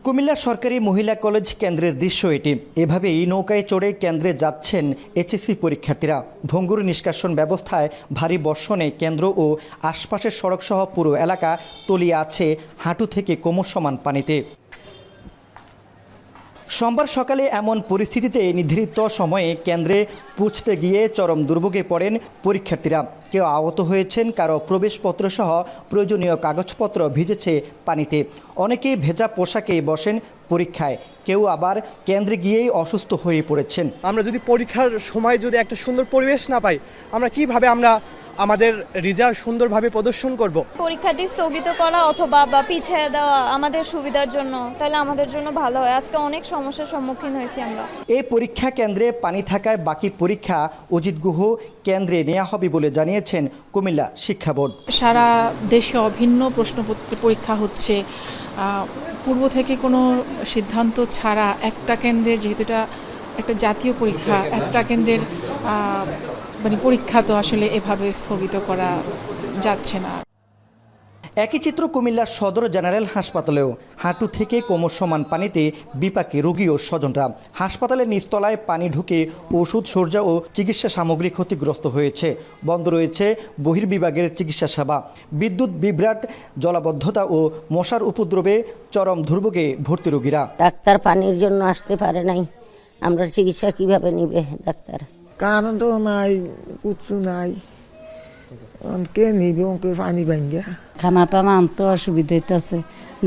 কুমিল্লা সরকারি মহিলা কলেজ কেন্দ্রের দৃশ্য এটি। এভাবেই নৌকায় চড়ে কেন্দ্রে যাচ্ছেন এইচএসসি পরীক্ষার্থীরা। ভঙ্গুর নিষ্কাশন ব্যবস্থায় ভারী বর্ষণে কেন্দ্র ও আশপাশের সড়কসহ পুরো এলাকা তলিয়ে আছে হাঁটু থেকে কোমর সমান পানিতে। সোমবার সকালে এমন পরিস্থিতিতে নির্ধারিত সময়ে কেন্দ্রে পৌঁছতে গিয়ে চরম দুর্ভোগে পড়েন পরীক্ষার্থীরা। কেউ আহত হয়েছেন, কারো প্রবেশপত্র সহ প্রয়োজনীয় কাগজপত্র ভিজেছে পানিতে। অনেকেই ভেজা পোশাকে বসেন পরীক্ষায়, কেউ আবার কেন্দ্রে গিয়েই অসুস্থ হয়ে পড়েছেন। আমরা যদি পরীক্ষার সময় যদি একটা সুন্দর পরিবেশ না পাই, আমরা কিভাবে আমাদের রেজাল্ট সুন্দরভাবে প্রদর্শন করব। পরীক্ষাটি স্থগিত করা অথবা পিছিয়ে দেওয়া আমাদের সুবিধার জন্য, তাহলে আমাদের জন্য ভালো হয়। আজকে অনেক সমস্যার সম্মুখীন হয়েছি আমরা। এই পরীক্ষা কেন্দ্রে পানি থাকায় বাকি পরীক্ষা অজিত গুহ কেন্দ্রে নেওয়া হবে বলে জানিয়েছেন কুমিল্লা শিক্ষা বোর্ড। সারা দেশে অভিন্ন প্রশ্নপত্র পরীক্ষা হচ্ছে। পূর্ব থেকে কোনো সিদ্ধান্ত ছাড়া একটা কেন্দ্রের, যেহেতু এটা একটা জাতীয় পরীক্ষা, একটা কেন্দ্রের পরীক্ষা তো আসলে এভাবে স্থগিত করা যাচ্ছে না। একই চিত্র কুমিল্লার সদর জেনারেল হাসপাতালেও। হাঁটু থেকে কোমর সমান পানিতে বিপাকে রোগী ও স্বজনরা। হাসপাতালের নিচতলায় পানি ঢুকে ওষুধ, সজ্জা ও চিকিৎসা সামগ্রী ক্ষতিগ্রস্ত হয়েছে। বন্ধ রয়েছে বহির্বিভাগের চিকিৎসা সেবা। বিদ্যুৎ বিভ্রাট, জলাবদ্ধতা ও মশার উপদ্রবে চরম দুর্ভোগে ভর্তি রোগীরা। ডাক্তার পানির জন্য আসতে পারে নাই, আমরা চিকিৎসা কিভাবে নিবে ডাক্তার? কারেন্টও নাই, কুচু নাই, কে নিবে ওকে পানি ভাঙ্গা। খানা টানা আনতে অসুবিধা হইতেছে,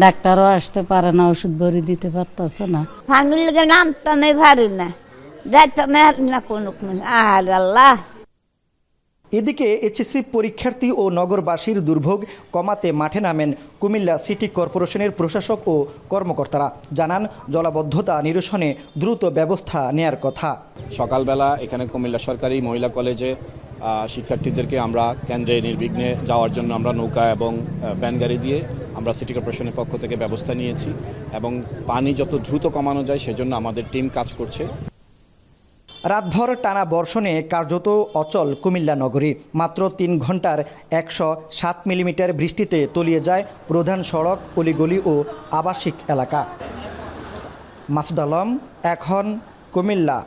ডাক্তারও আসতে পারে না, ওষুধ ভরি দিতে পারতেছে না। পানির লেগে নামতামে পারি না, যাইতামে না কোনো। আর আল্লাহ। এদিকে এইচএসসি পরীক্ষার্থী ও নগরবাসীর দুর্ভোগ কমাতে মাঠে নামেন কুমিল্লা সিটি কর্পোরেশনের প্রশাসক ও কর্মকর্তারা। জানান, জলাবদ্ধতা নিরসনে দ্রুত ব্যবস্থা নেয়ার কথা। সকালবেলা এখানে কুমিল্লা সরকারি মহিলা কলেজে শিক্ষার্থীদেরকে আমরা কেন্দ্রে নির্বিঘ্নে যাওয়ার জন্য আমরা নৌকা এবং ভ্যান গাড়ি দিয়ে আমরা সিটি কর্পোরেশনের পক্ষ থেকে ব্যবস্থা নিয়েছি এবং পানি যত দ্রুত কমানো যায় সেজন্য আমাদের টিম কাজ করছে। রাতভর টানা বর্ষণে কার্যত অচল কুমিল্লা নগরী। মাত্র 3 ঘন্টার 107 মিলিমিটার বৃষ্টিতে তলিয়ে যায় প্রধান সড়ক, অলিগলি ও আবাসিক এলাকা। মাসুদ আলম, এখন, কুমিল্লা।